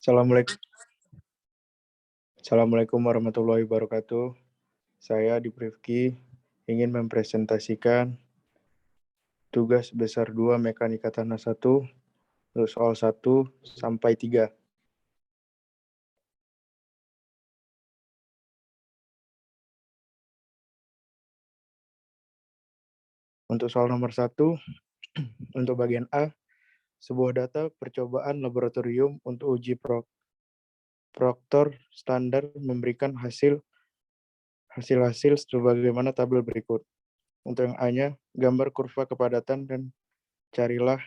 Assalamualaikum. Assalamualaikum warahmatullahi wabarakatuh. Saya Diprifki ingin mempresentasikan tugas besar 2 Mekanika Tanah 1, untuk soal 1 sampai 3. Untuk soal nomor 1, untuk bagian A, sebuah data percobaan laboratorium untuk uji proktor standar memberikan hasil sebagaimana tabel berikut. Untuk yang A-nya, gambar kurva kepadatan dan carilah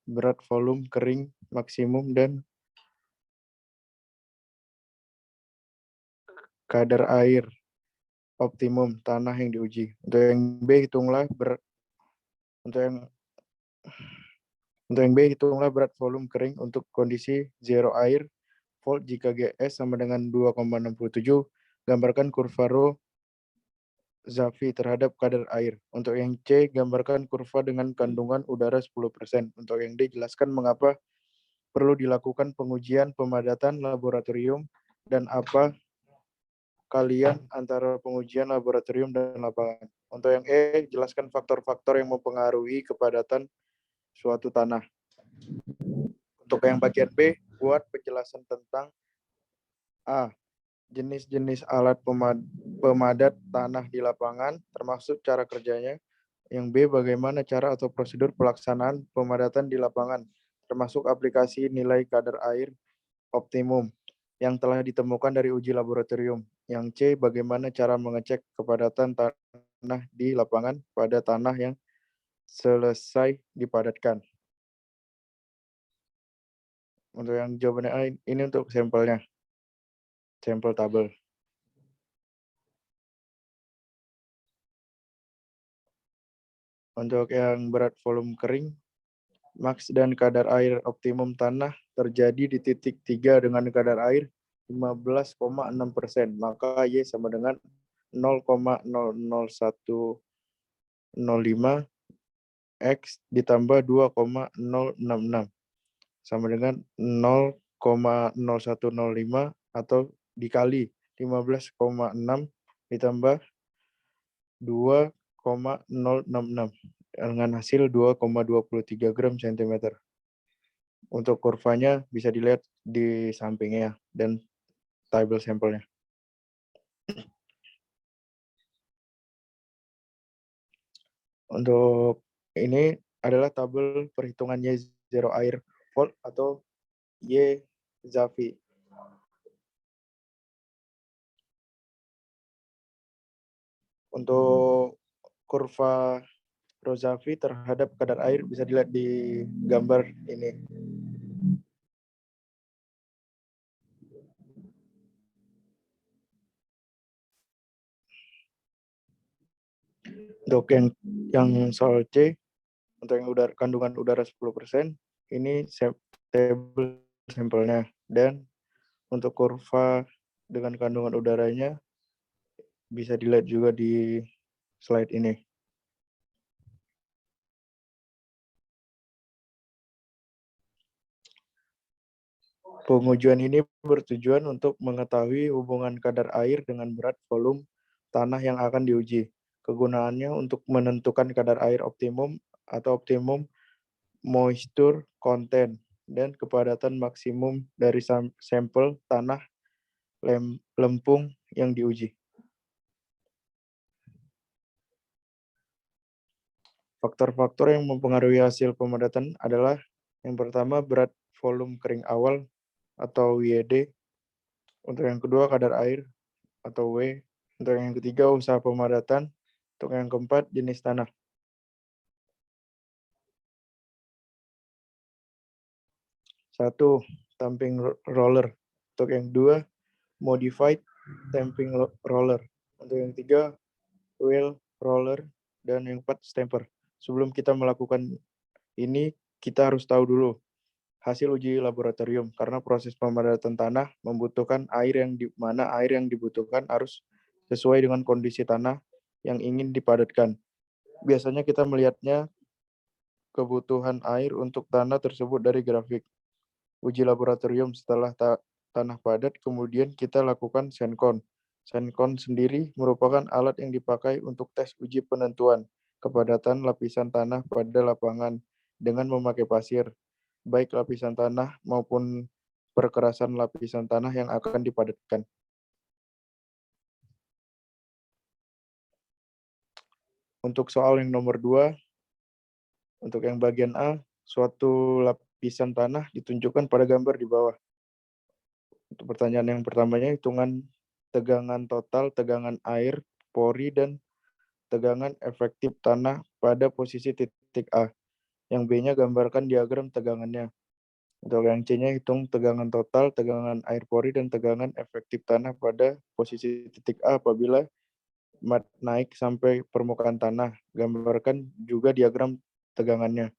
berat volume kering maksimum dan kadar air optimum tanah yang diuji. Untuk yang B, hitunglah berat volume kering untuk kondisi zero air volt jika GS sama dengan 2,67. Gambarkan kurva rho Zafi terhadap kadar air. Untuk yang C, gambarkan kurva dengan kandungan udara 10%. Untuk yang D, jelaskan mengapa perlu dilakukan pengujian pemadatan laboratorium dan apa kalian antara pengujian laboratorium dan lapangan. Untuk yang E, jelaskan faktor-faktor yang mempengaruhi kepadatan suatu tanah. Untuk yang bagian B, buat penjelasan tentang A, jenis-jenis alat pemadat tanah di lapangan, termasuk cara kerjanya. Yang B, bagaimana cara atau prosedur pelaksanaan pemadatan di lapangan, termasuk aplikasi nilai kadar air optimum yang telah ditemukan dari uji laboratorium. Yang C, bagaimana cara mengecek kepadatan tanah di lapangan pada tanah yang selesai dipadatkan. Untuk yang jawabannya A, ini untuk sampelnya, sampel tabel. Untuk yang berat volume kering, maks dan kadar air optimum tanah terjadi di titik 3 dengan kadar air 15,6%. Maka Y sama dengan 0,00105 X ditambah 2,066 sama dengan 0,0105 atau dikali 15,6 ditambah 2,066 dengan hasil 2,23 gram cm. Untuk kurvanya bisa dilihat di sampingnya dan tabel sampelnya. Untuk ini adalah tabel perhitungan Y zero air volt atau Y Zafi. Untuk kurva Rozafi terhadap kadar air bisa dilihat di gambar ini. Untuk yang soal C, untuk yang kandungan udara 10%, ini tabel sampelnya. Dan untuk kurva dengan kandungan udaranya bisa dilihat juga di slide ini. Pengujian ini bertujuan untuk mengetahui hubungan kadar air dengan berat volume tanah yang akan diuji. Kegunaannya untuk menentukan kadar air optimum atau optimum moisture content dan kepadatan maksimum dari sampel tanah lempung yang diuji. Faktor-faktor yang mempengaruhi hasil pemadatan adalah yang pertama berat volume kering awal atau WD, untuk yang kedua kadar air atau W, untuk yang ketiga usaha pemadatan, untuk yang keempat jenis tanah. Satu, tamping roller. Untuk yang dua, modified tamping roller. Untuk yang tiga, wheel roller. Dan yang empat, stamper. Sebelum kita melakukan ini, kita harus tahu dulu hasil uji laboratorium, karena proses pemadatan tanah membutuhkan air yang dibutuhkan harus sesuai dengan kondisi tanah yang ingin dipadatkan. Biasanya kita melihatnya kebutuhan air untuk tanah tersebut dari grafik. uji laboratorium setelah tanah padat, kemudian kita lakukan SENCON. SENCON sendiri merupakan alat yang dipakai untuk tes uji penentuan kepadatan lapisan tanah pada lapangan dengan memakai pasir, baik lapisan tanah maupun perkerasan lapisan tanah yang akan dipadatkan. Untuk soal yang nomor 2, untuk yang bagian A, suatu lapisan tanah ditunjukkan pada gambar di bawah. Untuk pertanyaan yang pertamanya, hitungan tegangan total, tegangan air, pori, dan tegangan efektif tanah pada posisi titik A. Yang B-nya gambarkan diagram tegangannya. Untuk yang C-nya hitung tegangan total, tegangan air pori, dan tegangan efektif tanah pada posisi titik A apabila mat naik sampai permukaan tanah. Gambarkan juga diagram tegangannya.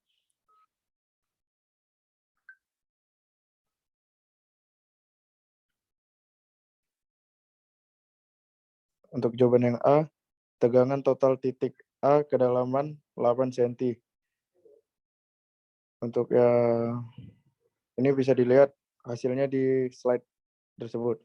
Untuk jawaban yang A, tegangan total titik A kedalaman 8 cm. Untuk yang ini bisa dilihat hasilnya di slide tersebut.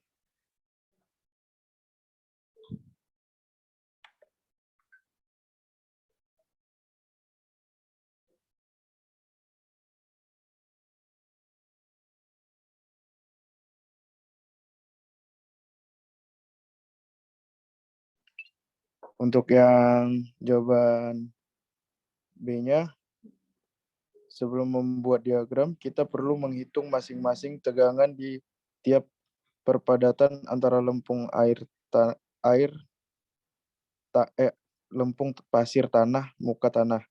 Untuk yang jawaban B-nya, sebelum membuat diagram, kita perlu menghitung masing-masing tegangan di tiap perpadatan antara lempung lempung pasir tanah, muka tanah.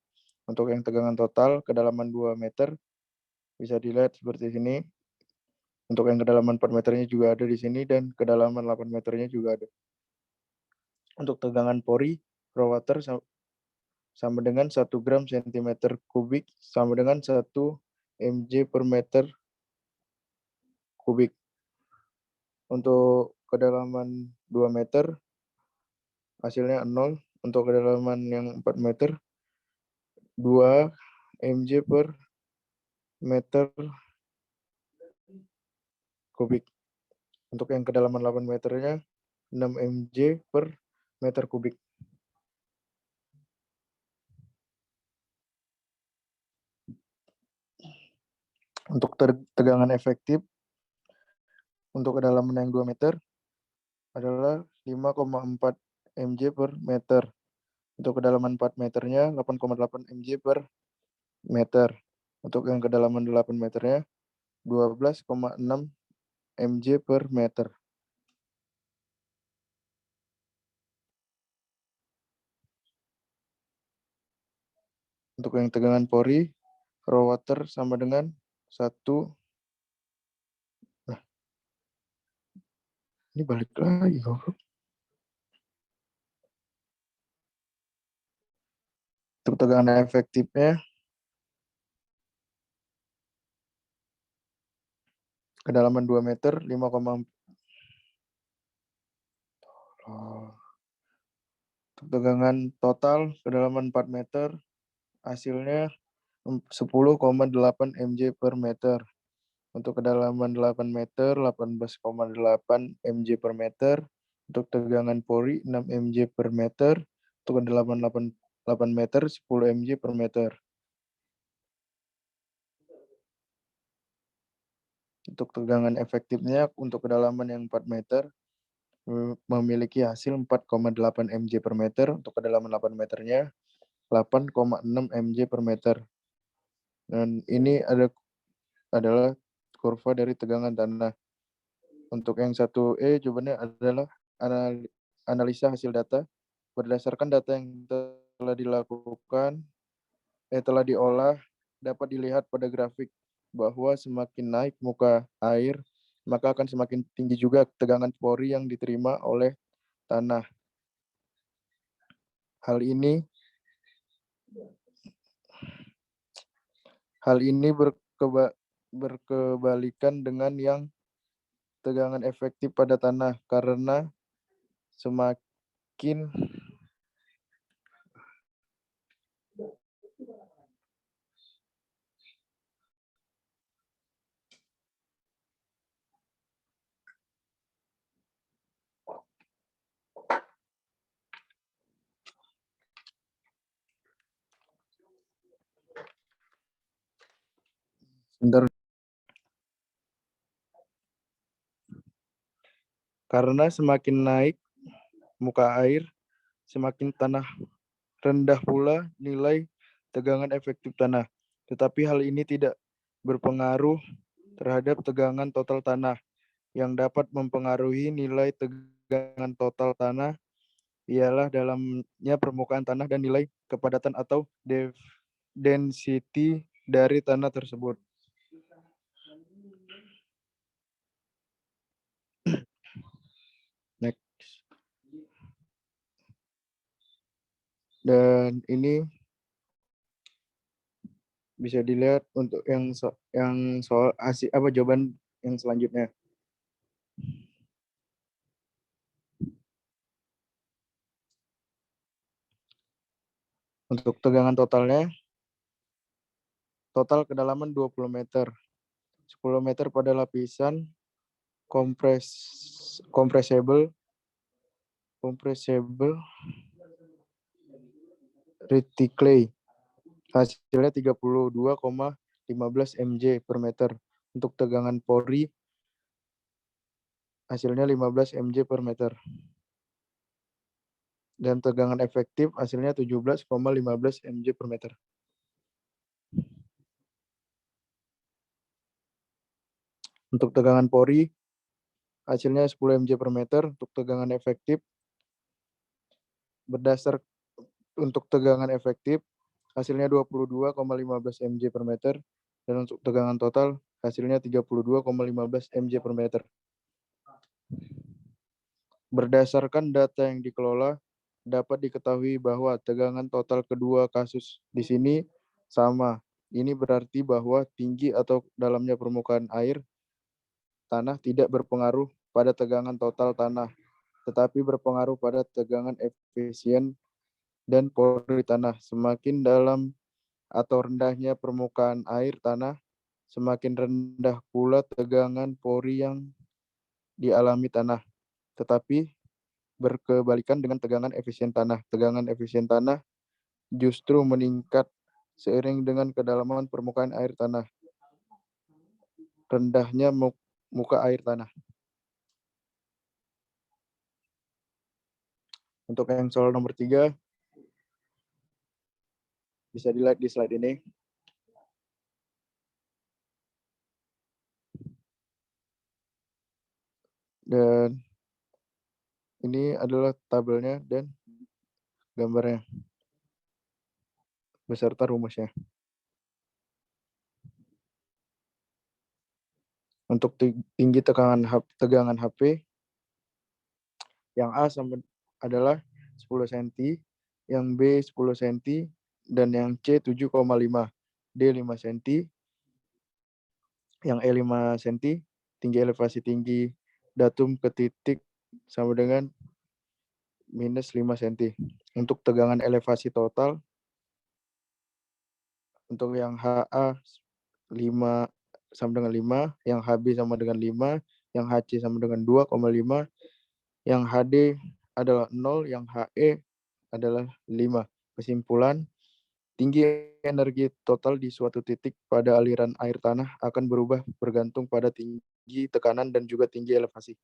Untuk yang tegangan total kedalaman 2 meter bisa dilihat seperti ini. Untuk yang kedalaman 4 meternya juga ada di sini dan kedalaman 8 meternya juga ada. Untuk tegangan pori, raw water sama dengan 1 gram cm kubik sama dengan 1 mg per meter kubik. Untuk kedalaman 2 meter hasilnya 0. Untuk kedalaman yang 4 meter 2 mg per meter kubik. Untuk yang kedalaman 8 meternya 6 mg per meter kubik. Untuk tegangan efektif untuk kedalaman yang 2 meter adalah 5,4 mg per meter. Untuk kedalaman 4 meternya 8,8 mg per meter. Untuk yang kedalaman 8 meternya 12,6 mg per meter. Untuk yang tegangan pori, raw water sama dengan 1. Nah, ini balik lagi. Untuk tegangan efektifnya, kedalaman 2 meter, 5,4. Untuk tegangan total, kedalaman 4 meter, hasilnya 10,8 mg per meter. Untuk kedalaman 8 meter, 18,8 mg per meter. Untuk tegangan pori, 6 mg per meter. Untuk kedalaman 8 meter, 10 mg per meter. Untuk tegangan efektifnya, untuk kedalaman yang 4 meter, memiliki hasil 4,8 mg per meter. Untuk kedalaman 8 meternya, 8,6 mg per meter. Dan ini adalah kurva dari tegangan tanah. Untuk yang 1E jawabannya adalah analisa hasil data. Berdasarkan data yang telah diolah, dapat dilihat pada grafik bahwa semakin naik muka air, maka akan semakin tinggi juga tegangan pori yang diterima oleh tanah. Hal ini berkebalikan dengan yang tegangan efektif pada tanah, karena semakin Bentar. Karena semakin naik muka air, semakin tanah rendah pula nilai tegangan efektif tanah. Tetapi hal ini tidak berpengaruh terhadap tegangan total tanah. Yang dapat mempengaruhi nilai tegangan total tanah ialah dalamnya permukaan tanah dan nilai kepadatan atau density dari tanah tersebut. Next. Dan ini bisa dilihat untuk yang soal hasil jawaban yang selanjutnya. Untuk tegangan totalnya, total kedalaman 20 meter. 10 meter pada lapisan compressible reticule. Hasilnya 32,15 mj per meter. Untuk tegangan pori, hasilnya 15 mj per meter. Dan tegangan efektif hasilnya 17,15 mj per meter. Untuk tegangan pori, hasilnya 10 mj per meter. Untuk tegangan efektif, untuk tegangan efektif, hasilnya 22,15 mj per meter. Dan untuk tegangan total, hasilnya 32,15 mj per meter. Berdasarkan data yang dikelola, dapat diketahui bahwa tegangan total kedua kasus di sini sama. Ini berarti bahwa tinggi atau dalamnya permukaan air tanah tidak berpengaruh pada tegangan total tanah, tetapi berpengaruh pada tegangan efisien dan pori tanah. Semakin dalam atau rendahnya permukaan air tanah, semakin rendah pula tegangan pori yang dialami tanah. Tetapi berkebalikan dengan tegangan efisien tanah. Tegangan efisien tanah justru meningkat seiring dengan kedalaman permukaan air tanah. Rendahnya muka air tanah. Untuk yang soal nomor 3, bisa dilihat di slide ini. Dan ini adalah tabelnya dan gambarnya beserta rumusnya. Untuk tinggi tegangan HP, yang A adalah 10 cm, yang B 10 cm, dan yang C 7,5, D 5 cm, yang E 5 cm, tinggi elevasi tinggi datum ke titik sama dengan minus 5 cm. Untuk tegangan elevasi total, untuk yang HA 5 sama dengan 5, yang HB sama dengan 5, yang HC sama dengan 2,5, yang HD adalah 0, yang HE adalah 5. Kesimpulan, tinggi energi total di suatu titik pada aliran air tanah akan berubah bergantung pada tinggi tekanan dan juga tinggi elevasi.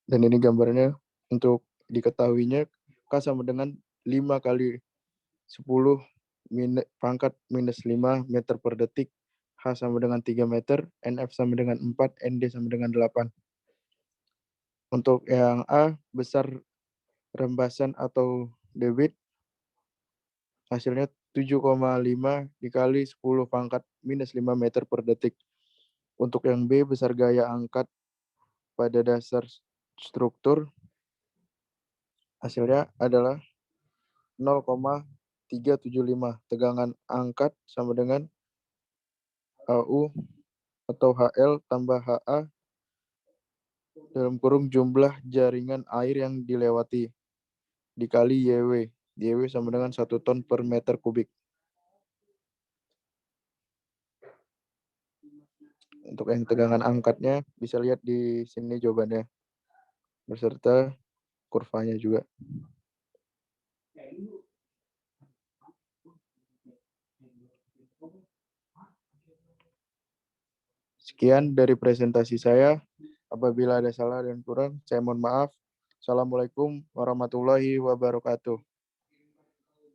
Dan ini gambarnya untuk diketahuinya, K sama dengan 5 kali 10 pangkat minus 5 meter per detik, H sama dengan 3 meter, NF sama dengan 4, ND sama dengan 8. Untuk yang A, besar rembasan atau debit, hasilnya 7,5 dikali 10 pangkat minus 5 meter per detik. Untuk yang B, besar gaya angkat pada dasar struktur, hasilnya adalah 0,375. Tegangan angkat sama dengan HU atau HL tambah HA dalam kurung jumlah jaringan air yang dilewati dikali YW. YW sama dengan 1 ton per meter kubik. Untuk yang tegangan angkatnya bisa lihat di sini jawabannya beserta kurvanya juga. Sekian dari presentasi saya. Apabila ada salah dan kurang, saya mohon maaf. Assalamualaikum warahmatullahi wabarakatuh.